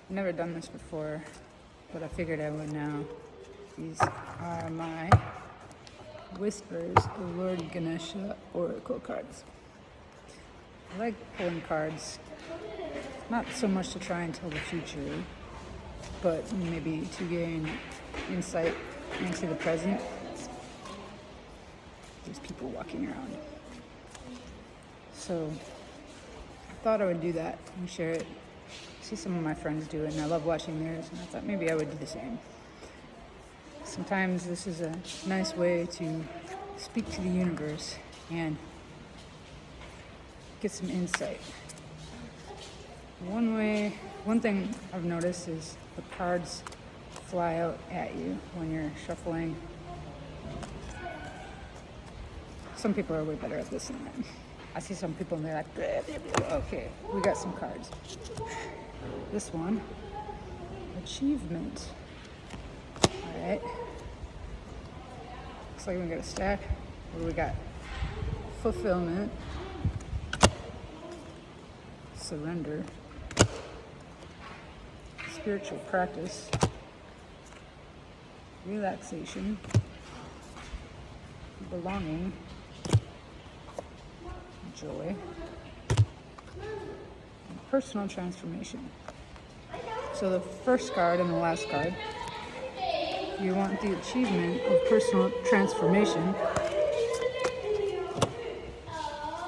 I've never done this before, but I figured I would now. These are my Whispers of Lord Ganesha Oracle cards. I like pulling cards, not so much to try and tell the future, but maybe to gain insight into the present. There's people walking around. So I thought I would do that and share it. See some of my friends do it, and I love watching theirs, and I thought maybe I would do the same. Sometimes this is a nice way to speak to the universe and get some insight. One thing I've noticed is the cards fly out at you when you're shuffling. Some people are way better at this than that. I see some people and they're like, blah, blah, blah. Okay, we got some cards. This one, achievement. All right. Looks like we got a stack. What do we got? Fulfillment, surrender, spiritual practice, relaxation, belonging, joy, and personal transformation. So the first card and the last card, you want the achievement of personal transformation.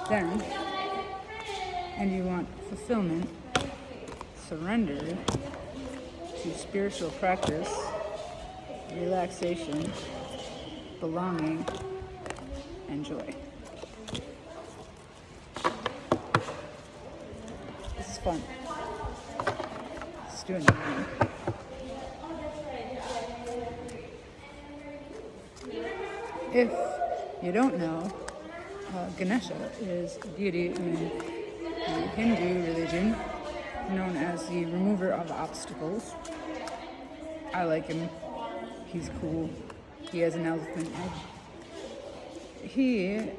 Then, and you want fulfillment, surrender to spiritual practice, relaxation, belonging, and joy. This is fun. Let's do another one. If you don't know, Ganesha is a deity in the Hindu religion known as the remover of obstacles. I like him. He's cool. He has an elephant head. He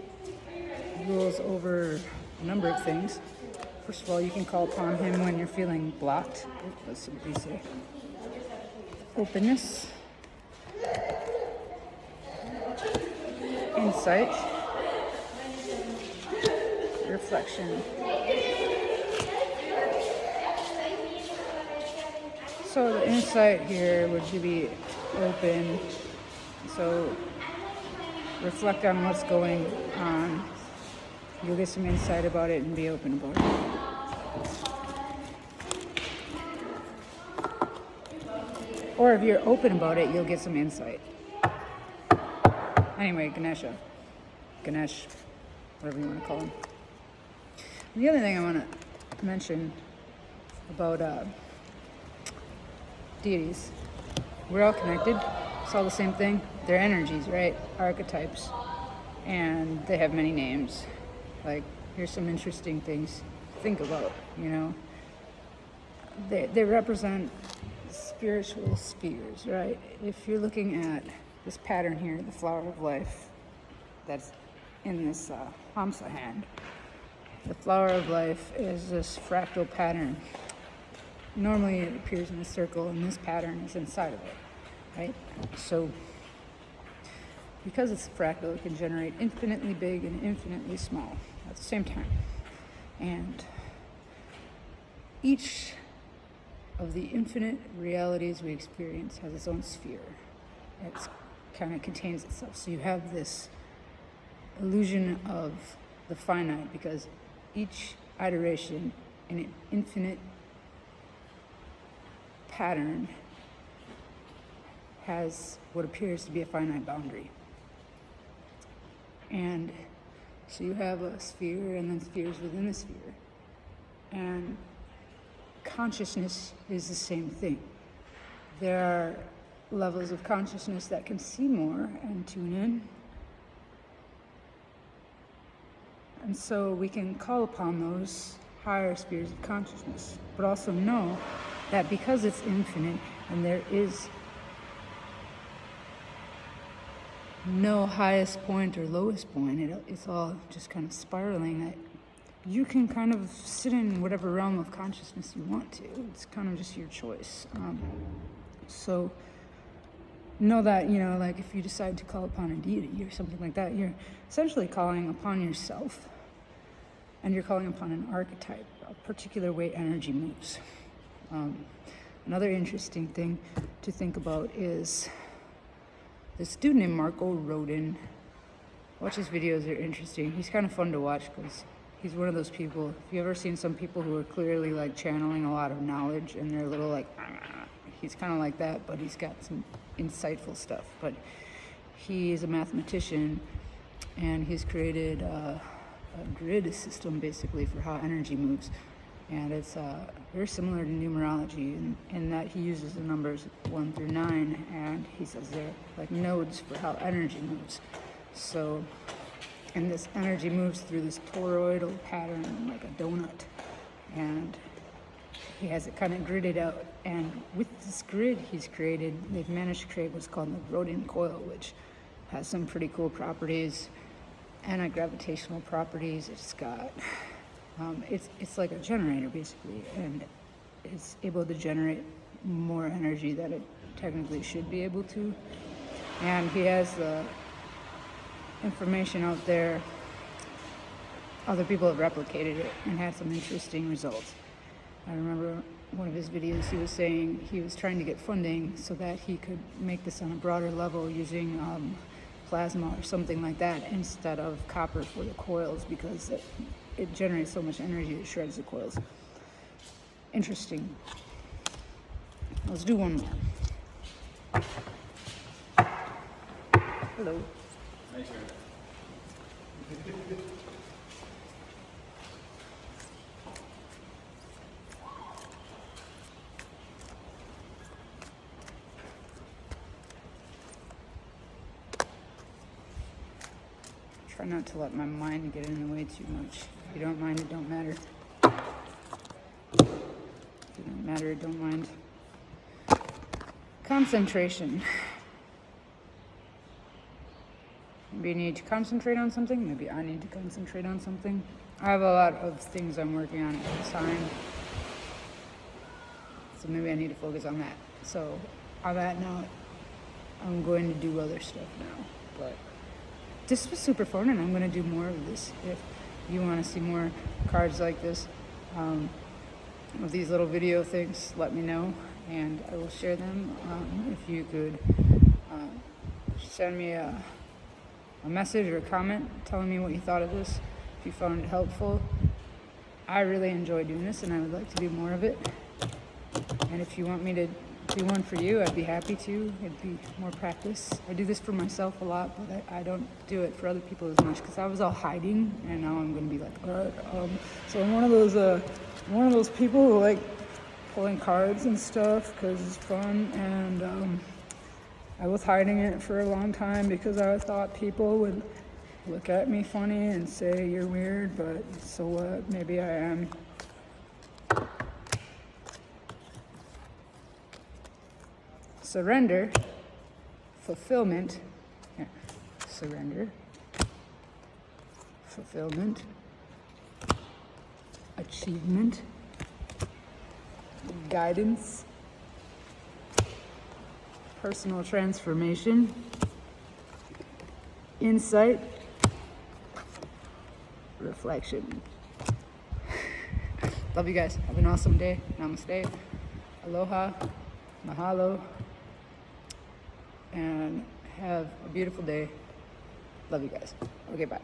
rules over a number of things. First of all, you can call upon him when you're feeling blocked. Let's see what they say. Openness, insight, reflection. So the insight here would be open. So reflect on what's going on. You'll get some insight about it and be open about it. Or if you're open about it, you'll get some insight. Anyway, Ganesh, whatever you want to call him. And the other thing I want to mention about deities, we're all connected. It's all the same thing. They're energies, right? Archetypes. And they have many names. Like, here's some interesting things to think about, you know. They represent spiritual spheres, right? If you're looking at this pattern here, the flower of life, that's in this Hamsa hand, the flower of life is this fractal pattern. Normally it appears in a circle, and this pattern is inside of it, right? So because it's fractal, it can generate infinitely big and infinitely small at the same time. And each of the infinite realities we experience has its own sphere. It kind of contains itself. So you have this illusion of the finite because each iteration in an infinite pattern has what appears to be a finite boundary. And so you have a sphere and then spheres within the sphere. And consciousness is the same thing. There are levels of consciousness that can see more and tune in. And so we can call upon those higher spheres of consciousness, but also know that because it's infinite and there is no highest point or lowest point, it's all just kind of spiraling. you can kind of sit in whatever realm of consciousness you want to. It's kind of just your choice. So know that, like if you decide to call upon a deity or something like that, you're essentially calling upon yourself, and you're calling upon an archetype, a particular way energy moves. Another interesting thing to think about is this dude named Marco Rodin. Watch his videos, they're interesting. He's kind of fun to watch because he's one of those people. If you've ever seen some people who are clearly like channeling a lot of knowledge and they're a little like, he's kind of like that, but he's got some insightful stuff. But he is a mathematician, and he's created a grid system basically for how energy moves. And it's very similar to numerology in that he uses the numbers 1 through 9, and he says they're like nodes for how energy moves. So, and this energy moves through this toroidal pattern like a donut, and he has it kind of gridded out. And with this grid they've managed to create what's called the Rodin coil, which has some pretty cool properties, anti-gravitational properties. It's got it's like a generator basically, and it's able to generate more energy than it technically should be able to. And he has the information out there. Other people have replicated it and had some interesting results. I remember one of his videos, he was saying he was trying to get funding so that he could make this on a broader level using plasma or something like that instead of copper for the coils, because it generates so much energy it shreds the coils. Interesting. Let's do one more. Hello. Nice. Try not to let my mind get in the way too much. If you don't mind, it don't matter. If you don't matter, it don't mind. Concentration. Maybe you need to concentrate on something. Maybe I need to concentrate on something. I have a lot of things I'm working on at the time, so maybe I need to focus on that. So on that note, I'm going to do other stuff now. But this was super fun, and I'm going to do more of this. If you want to see more cards like this, of these little video things, let me know, and I will share them. If you could send me a message or a comment telling me what you thought of this, if you found it helpful. I really enjoy doing this, and I would like to do more of it. And if you want me to do one for you, I'd be happy to. It'd be more practice. I do this for myself a lot, but I don't do it for other people as much because I was all hiding, and now I'm going to be like, all right. So I'm one of those people who like pulling cards and stuff because it's fun, and I was hiding it for a long time because I thought people would look at me funny and say you're weird, but so what? Maybe I am. Surrender, fulfillment, surrender, fulfillment, achievement, guidance, personal transformation, insight, reflection. Love you guys. Have an awesome day. Namaste. Aloha. Mahalo. And have a beautiful day. Love you guys. Okay, bye.